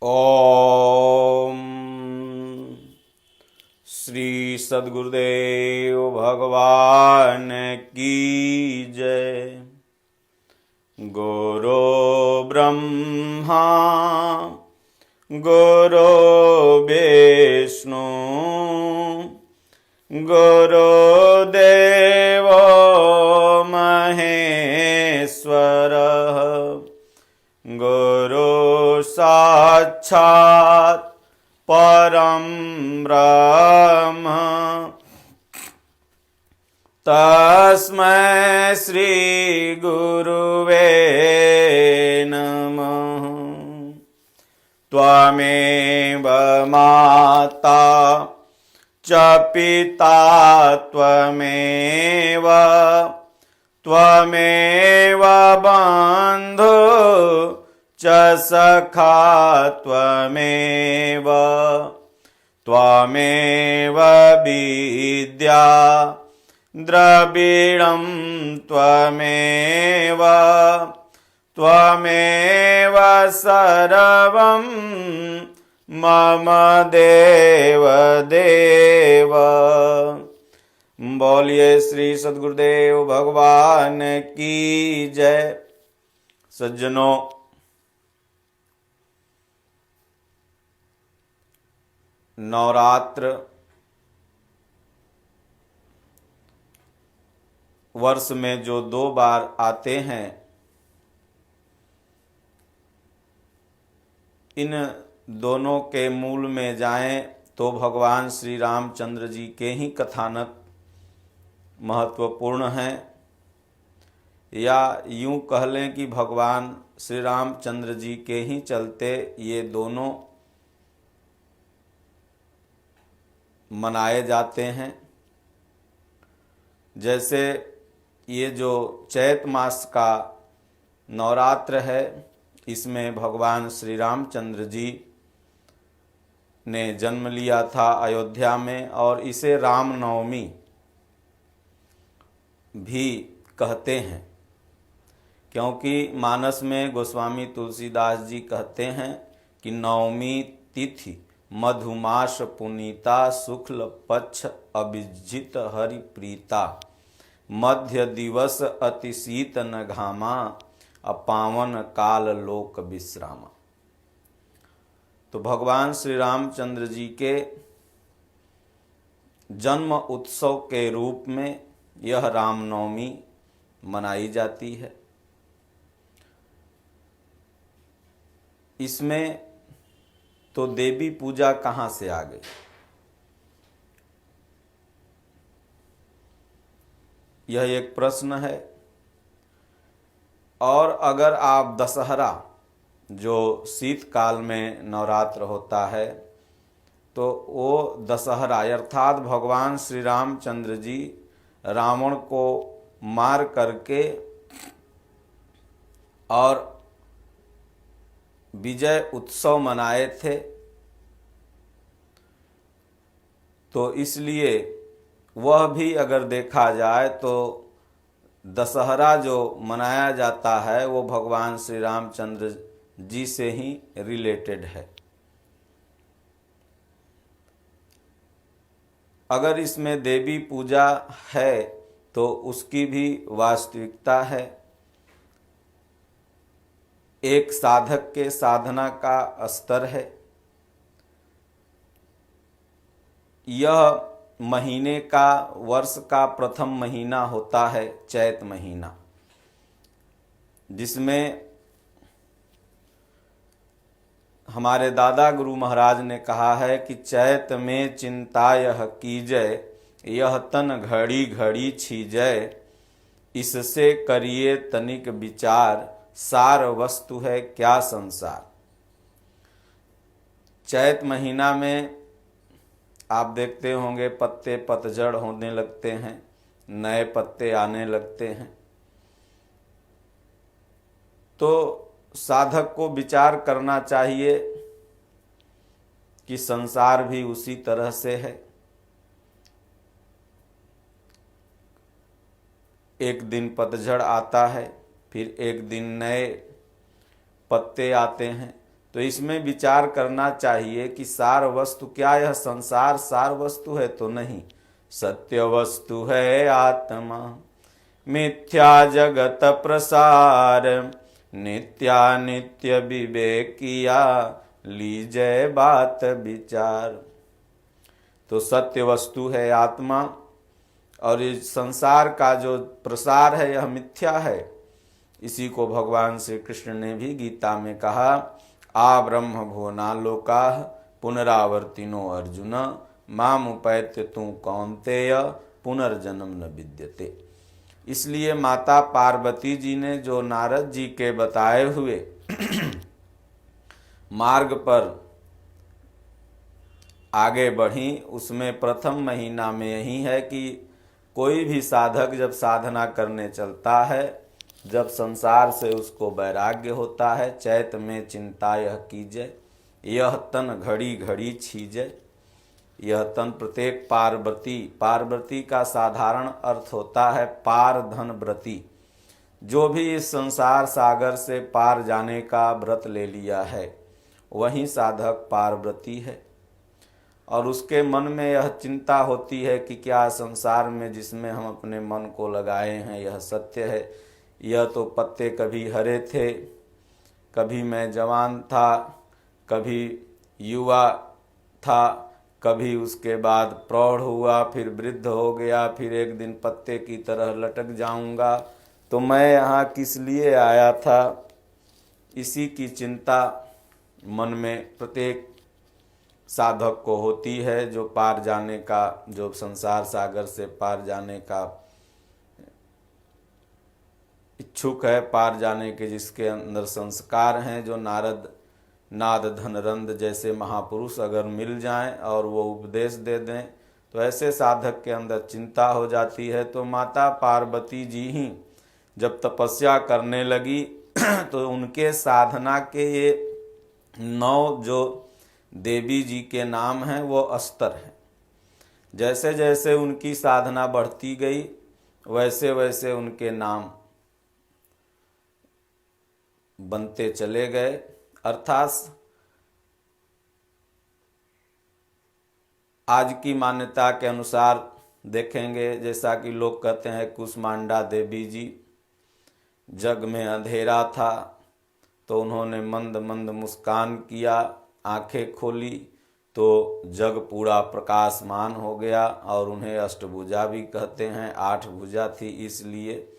ओम श्री सद्गुरुदेव भगवान की जय। गुरु ब्रह्मा गुरु विष्णु गुरुदेव महेश्वरः गुरु साक्षात् परं ब्रह्म तस्मै श्री गुरुवे नमः। त्वमेव माता च पिता त्वमेव त्वमेव बन्धु च सखा त्वमेव त्वमेव विद्या द्रविणं त्वमेव त्वमेव सर्वं मम देव देव। बोलिए श्री सद्गुरुदेव भगवान की जय। सज्जनों, नवरात्र वर्ष में जो 2 बार आते हैं, इन दोनों के मूल में जाएं तो भगवान श्री रामचंद्र जी के ही कथानक महत्वपूर्ण हैं, या यूं कह लें कि भगवान श्री रामचंद्र जी के ही चलते ये दोनों मनाए जाते हैं। जैसे ये जो चैत मास का नवरात्र है, इसमें भगवान श्री रामचंद्र जी ने जन्म लिया था अयोध्या में, और इसे रामनवमी भी कहते हैं, क्योंकि मानस में गोस्वामी तुलसीदास जी कहते हैं कि नवमी तिथि मधुमास पुनीता शुक्ल पक्ष अभिजित हरि प्रीता मध्य दिवस अति शीत न घामा अपावन काल लोक विश्रामा। तो भगवान श्री रामचंद्र जी के जन्म उत्सव के रूप में यह रामनवमी मनाई जाती है। इसमें तो देवी पूजा कहाँ से आ गई? यह एक प्रश्न है। और अगर आप दशहरा, जो शीतकाल में नवरात्र होता है, तो वो दशहरा अर्थात भगवान श्री रामचंद्र जी रावण को मार करके और विजय उत्सव मनाए थे, तो इसलिए वह भी अगर देखा जाए तो दशहरा जो मनाया जाता है वो भगवान श्री रामचंद्र जी से ही रिलेटेड है। अगर इसमें देवी पूजा है तो उसकी भी वास्तविकता है। एक साधक के साधना का स्तर है। यह महीने का, वर्ष का प्रथम महीना होता है चैत महीना, जिसमें हमारे दादा गुरु महाराज ने कहा है कि चैत में चिंता यह कीजय, यह तन घड़ी घड़ी छीजय, इससे करिए तनिक विचार, सार वस्तु है क्या संसार। चैत महीना में आप देखते होंगे पत्ते पतझड़ होने लगते हैं, नए पत्ते आने लगते हैं। तो साधक को विचार करना चाहिए कि संसार भी उसी तरह से है। एक दिन पतझड़ आता है, फिर एक दिन नए पत्ते आते हैं। तो इसमें विचार करना चाहिए कि सार वस्तु क्या यह संसार सार वस्तु है? तो नहीं, सत्य वस्तु है आत्मा। मिथ्या जगत प्रसार, नित्या नित्य विवेकिया, लीजय बात विचार। तो सत्य वस्तु है आत्मा और इस संसार का जो प्रसार है यह मिथ्या है। इसी को भगवान श्री कृष्ण ने भी गीता में कहा, आ ब्रह्म भुवना लोका पुनरावर्तिनो अर्जुन, माम उपैत्य तू कौन्तेय, पुनर्जन्म न विद्यते। इसलिए माता पार्वती जी ने जो नारद जी के बताए हुए मार्ग पर आगे बढ़ी, उसमें प्रथम महीना में यही है कि कोई भी साधक जब साधना करने चलता है, जब संसार से उसको वैराग्य होता है, चैत में चिंता यह कीजय, यह तन घड़ी घड़ी छीजय। यह तन प्रत्येक पारव्रती, पारव्रती का साधारण अर्थ होता है पार धन व्रती। जो भी इस संसार सागर से पार जाने का व्रत ले लिया है वही साधक पारव्रती है। और उसके मन में यह चिंता होती है कि क्या संसार में जिसमें हम अपने मन को लगाए हैं यह सत्य है? यह तो पत्ते कभी हरे थे, कभी मैं जवान था, कभी युवा था, कभी उसके बाद प्रौढ़ हुआ, फिर वृद्ध हो गया, फिर एक दिन पत्ते की तरह लटक जाऊंगा, तो मैं यहाँ किस लिए आया था? इसी की चिंता मन में प्रत्येक साधक को होती है जो पार जाने का, जो संसार सागर से पार जाने का इच्छुक है, पार जाने के जिसके अंदर संस्कार हैं, जो नारद नाद धनरंद जैसे महापुरुष अगर मिल जाएं और वो उपदेश दे दें तो ऐसे साधक के अंदर चिंता हो जाती है। तो माता पार्वती जी ही जब तपस्या करने लगी तो उनके साधना के ये 9 जो देवी जी के नाम हैं वो अस्तर हैं। जैसे जैसे उनकी साधना बढ़ती गई वैसे वैसे उनके नाम बनते चले गए। अर्थात आज की मान्यता के अनुसार देखेंगे, जैसा कि लोग कहते हैं कुष्मांडा देवी जी, जग में अंधेरा था तो उन्होंने मंद मंद मुस्कान किया, आंखें खोली तो जग पूरा प्रकाशमान हो गया। और उन्हें अष्टभुजा भी कहते हैं, 8 भुजा थी, इसलिए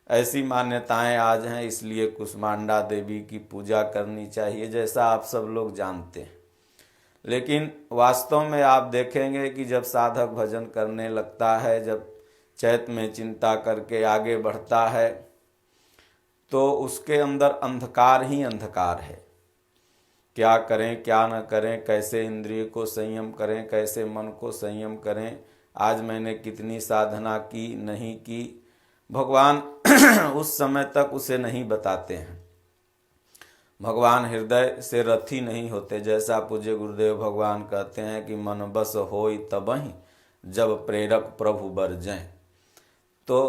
ऐसी मान्यताएं आज हैं। इसलिए कुष्मांडा देवी की पूजा करनी चाहिए, जैसा आप सब लोग जानते हैं। लेकिन वास्तव में आप देखेंगे कि जब साधक भजन करने लगता है, जब चैत में चिंता करके आगे बढ़ता है, तो उसके अंदर अंधकार ही अंधकार है। क्या करें क्या न करें, कैसे इंद्रिय को संयम करें, कैसे मन को संयम करें, आज मैंने कितनी साधना की नहीं की, भगवान उस समय तक उसे नहीं बताते हैं। भगवान हृदय से रथी नहीं होते। जैसा पूज्य गुरुदेव भगवान कहते हैं कि मन बस होई तबहि, जब प्रेरक प्रभु बरजें। तो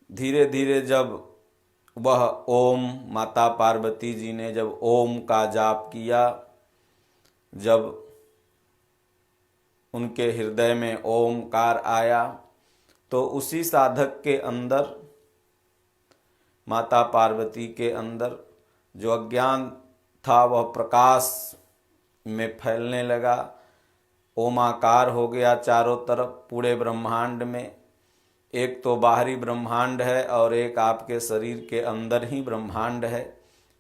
धीरे धीरे जब वह ओम, माता पार्वती जी ने जब ओम का जाप किया, जब उनके हृदय में ओमकार आया, तो उसी साधक के अंदर, माता पार्वती के अंदर जो अज्ञान था वह प्रकाश में फैलने लगा। ओमाकार हो गया चारों तरफ पूरे ब्रह्मांड में। एक तो बाहरी ब्रह्मांड है और एक आपके शरीर के अंदर ही ब्रह्मांड है।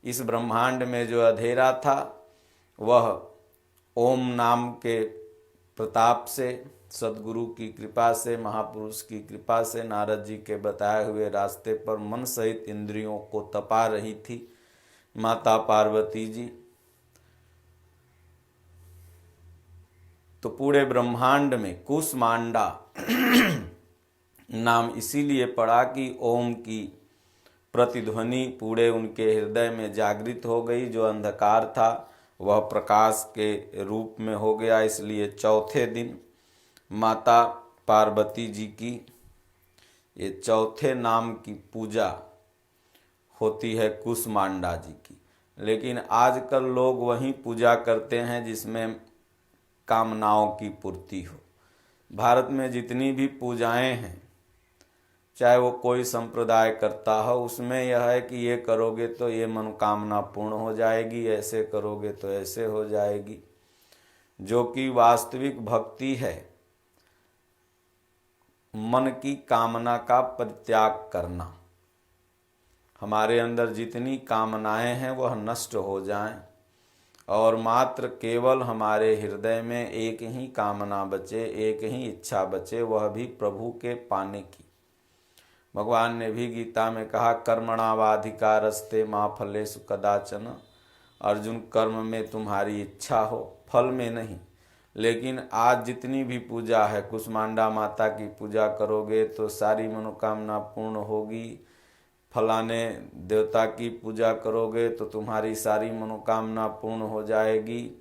इस ब्रह्मांड में जो अंधेरा था वह ओम नाम के प्रताप से, सद्गुरु की कृपा से, महापुरुष की कृपा से, नारद जी के बताए हुए रास्ते पर मन सहित इंद्रियों को तपा रही थी माता पार्वती जी। तो पूरे ब्रह्मांड में कुष्मांडा नाम इसीलिए पड़ा कि ओम की प्रतिध्वनि पूरे उनके हृदय में जागृत हो गई। जो अंधकार था वह प्रकाश के रूप में हो गया। इसलिए चौथे दिन माता पार्वती जी की ये चौथे नाम की पूजा होती है कुष्मांडा जी की। लेकिन आजकल लोग वही पूजा करते हैं जिसमें कामनाओं की पूर्ति हो। भारत में जितनी भी पूजाएं हैं, चाहे वो कोई संप्रदाय करता हो, उसमें यह है कि ये करोगे तो ये मनोकामना पूर्ण हो जाएगी, ऐसे करोगे तो ऐसे हो जाएगी। जो कि वास्तविक भक्ति है मन की कामना का परित्याग करना। हमारे अंदर जितनी कामनाएं हैं वह नष्ट हो जाएं और मात्र केवल हमारे हृदय में एक ही कामना बचे, एक ही इच्छा बचे, वह भी प्रभु के पाने की। भगवान ने भी गीता में कहा, कर्मणावाधिकारस्ते मा फलेषु कदाचन। अर्जुन, कर्म में तुम्हारी इच्छा हो, फल में नहीं। लेकिन आज जितनी भी पूजा है, कुष्मांडा माता की पूजा करोगे तो सारी मनोकामना पूर्ण होगी, फलाने देवता की पूजा करोगे तो तुम्हारी सारी मनोकामना पूर्ण हो जाएगी,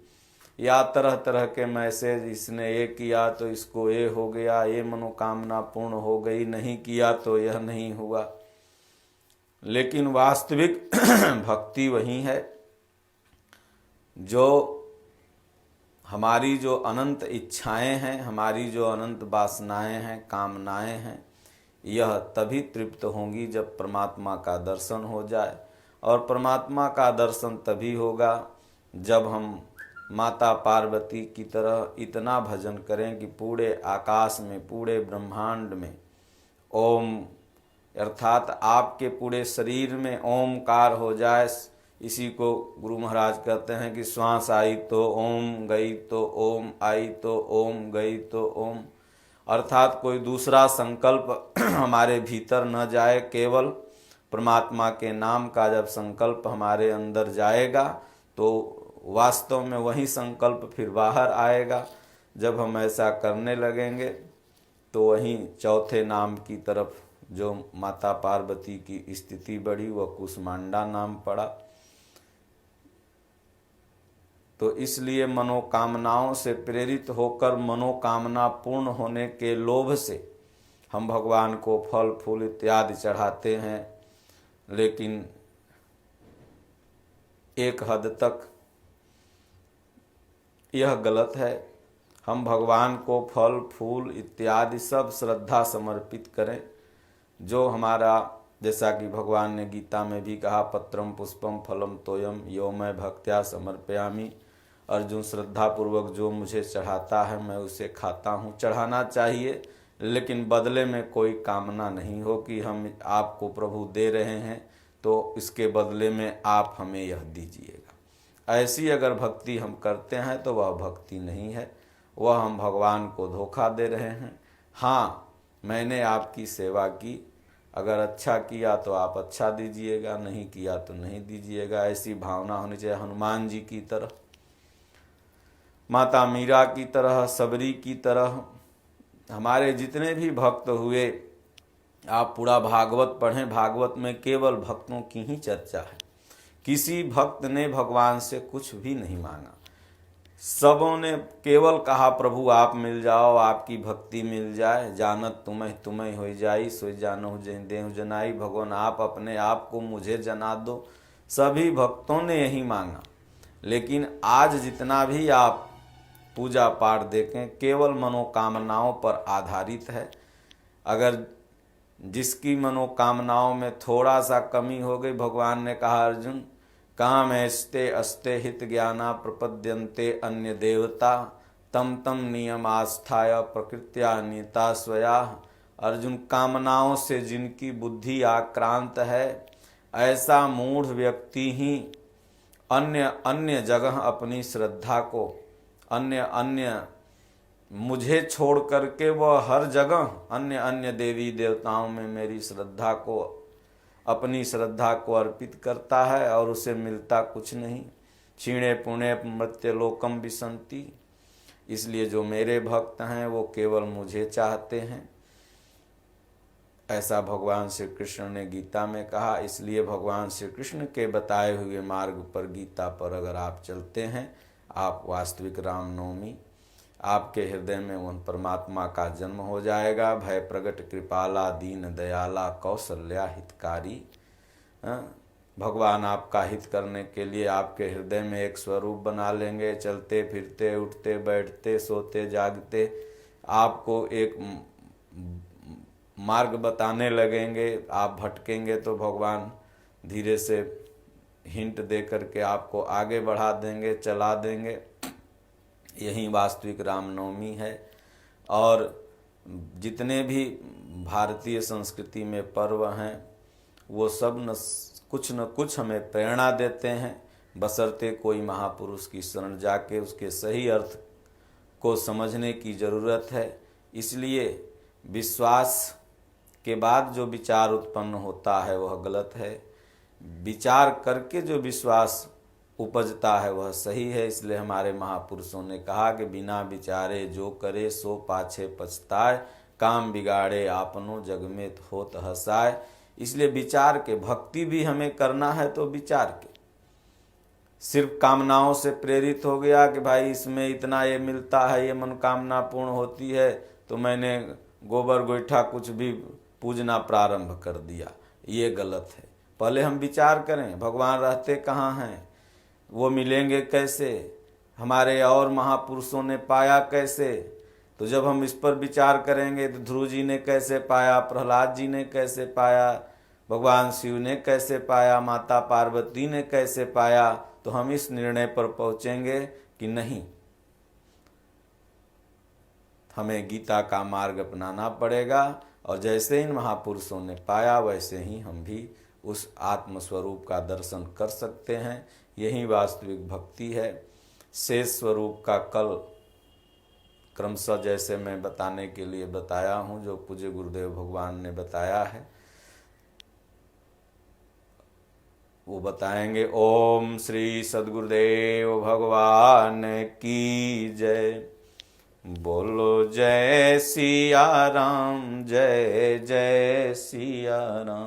या तरह तरह के मैसेज, इसने ये किया तो इसको ये हो गया, ये मनोकामना पूर्ण हो गई, नहीं किया तो यह नहीं हुआ। लेकिन वास्तविक भक्ति वही है जो हमारी जो अनंत इच्छाएं हैं, हमारी जो अनंत वासनाएं हैं, कामनाएं हैं, यह तभी तृप्त होंगी जब परमात्मा का दर्शन हो जाए। और परमात्मा का दर्शन तभी होगा जब हम माता पार्वती की तरह इतना भजन करें कि पूरे आकाश में, पूरे ब्रह्मांड में ओम, अर्थात आपके पूरे शरीर में ओमकार हो जाए। इसी को गुरु महाराज कहते हैं कि श्वास आई तो ओम, गई तो ओम, आई तो ओम, गई तो ओम। अर्थात कोई दूसरा संकल्प हमारे भीतर न जाए, केवल परमात्मा के नाम का जब संकल्प हमारे अंदर जाएगा तो वास्तव में वही संकल्प फिर बाहर आएगा। जब हम ऐसा करने लगेंगे तो वहीं चौथे नाम की तरफ जो माता पार्वती की स्थिति बढ़ी वह कुष्मांडा नाम पड़ा। तो इसलिए मनोकामनाओं से प्रेरित होकर मनोकामना पूर्ण होने के लोभ से हम भगवान को फल फूल इत्यादि चढ़ाते हैं, लेकिन एक हद तक यह गलत है। हम भगवान को फल फूल इत्यादि सब श्रद्धा समर्पित करें। जो हमारा, जैसा कि भगवान ने गीता में भी कहा, पत्रम पुष्पम फलम तोयम यो मैं भक्त्या समर्पयामि। अर्जुन, श्रद्धा पूर्वक जो मुझे चढ़ाता है मैं उसे खाता हूँ। चढ़ाना चाहिए, लेकिन बदले में कोई कामना नहीं हो कि हम आपको प्रभु दे रहे हैं तो इसके बदले में आप हमें यह दीजिएगा। ऐसी अगर भक्ति हम करते हैं तो वह भक्ति नहीं है, वह हम भगवान को धोखा दे रहे हैं। हाँ, मैंने आपकी सेवा की, अगर अच्छा किया तो आप अच्छा दीजिएगा, नहीं किया तो नहीं दीजिएगा, ऐसी भावना होनी चाहिए। हनुमान जी की तरह, माता मीरा की तरह, सबरी की तरह, हमारे जितने भी भक्त हुए, आप पूरा भागवत पढ़ें, भागवत में केवल भक्तों की ही चर्चा है। किसी भक्त ने भगवान से कुछ भी नहीं मांगा, सबों ने केवल कहा प्रभु आप मिल जाओ, आपकी भक्ति मिल जाए। जानत तुम्हें तुम्हें हो जाई, सोई जानो देहु जनाई। भगवान आप अपने आप को मुझे जना दो। सभी भक्तों ने यही मांगा। लेकिन आज जितना भी आप पूजा पाठ देखें, केवल मनोकामनाओं पर आधारित है। अगर जिसकी मनोकामनाओं में थोड़ा सा कमी हो गई, भगवान ने कहा अर्जुन, कामैस्ते अस्ते हित ज्ञाना प्रपद्यन्ते अन्य देवता तम तम नियम आस्थाय प्रकृत्या नीता स्वया। अर्जुन, कामनाओं से जिनकी बुद्धि आक्रांत है, ऐसा मूढ़ व्यक्ति ही अन्य अन्य जगह अपनी श्रद्धा को, अन्य मुझे छोड़ करके वह हर जगह अन्य अन्य देवी देवताओं में मेरी श्रद्धा को, अपनी श्रद्धा को अर्पित करता है और उसे मिलता कुछ नहीं। क्षीणे पुण्य मृत्युलोकम विसंति। इसलिए जो मेरे भक्त हैं वो केवल मुझे चाहते हैं, ऐसा भगवान श्री कृष्ण ने गीता में कहा। इसलिए भगवान श्री कृष्ण के बताए हुए मार्ग पर, गीता पर अगर आप चलते हैं, आप वास्तविक रामनवमी, आपके हृदय में उन परमात्मा का जन्म हो जाएगा। भय प्रगट कृपाला दीन दयाला कौशल्या हितकारी। भगवान आपका हित करने के लिए आपके हृदय में एक स्वरूप बना लेंगे। चलते फिरते, उठते बैठते, सोते जागते आपको एक मार्ग बताने लगेंगे। आप भटकेंगे तो भगवान धीरे से हिंट दे करके आपको आगे बढ़ा देंगे, चला देंगे। यही वास्तविक रामनवमी है। और जितने भी भारतीय संस्कृति में पर्व हैं वो सब न कुछ हमें प्रेरणा देते हैं, बशर्ते कोई महापुरुष की शरण जाके उसके सही अर्थ को समझने की ज़रूरत है। इसलिए विश्वास के बाद जो विचार उत्पन्न होता है वह गलत है, विचार करके जो विश्वास उपजता है वह सही है। इसलिए हमारे महापुरुषों ने कहा कि बिना विचारे जो करे सो पाछे पछताए, काम बिगाड़े आपनो जग में होत हसाए। इसलिए विचार के, भक्ति भी हमें करना है तो विचार के, सिर्फ कामनाओं से प्रेरित हो गया कि भाई इसमें इतना ये मिलता है, ये मनोकामना पूर्ण होती है, तो मैंने गोबर गोईठा कुछ भी पूजना प्रारंभ कर दिया, ये गलत है। पहले हम विचार करें भगवान रहते कहाँ हैं, वो मिलेंगे कैसे, हमारे और महापुरुषों ने पाया कैसे। तो जब हम इस पर विचार करेंगे तो ध्रुव जी ने कैसे पाया, प्रहलाद जी ने कैसे पाया, भगवान शिव ने कैसे पाया, माता पार्वती ने कैसे पाया, तो हम इस निर्णय पर पहुंचेंगे कि नहीं, हमें गीता का मार्ग अपनाना पड़ेगा। और जैसे इन महापुरुषों ने पाया वैसे ही हम भी उस आत्मस्वरूप का दर्शन कर सकते हैं। यही वास्तविक भक्ति है। शेष स्वरूप का कल क्रमशः जैसे मैं बताने के लिए बताया हूँ, जो पूज्य गुरुदेव भगवान ने बताया है वो बताएंगे। ओम श्री सद्गुरुदेव भगवान की जय। बोलो जय सिया राम, जय जय सिया राम।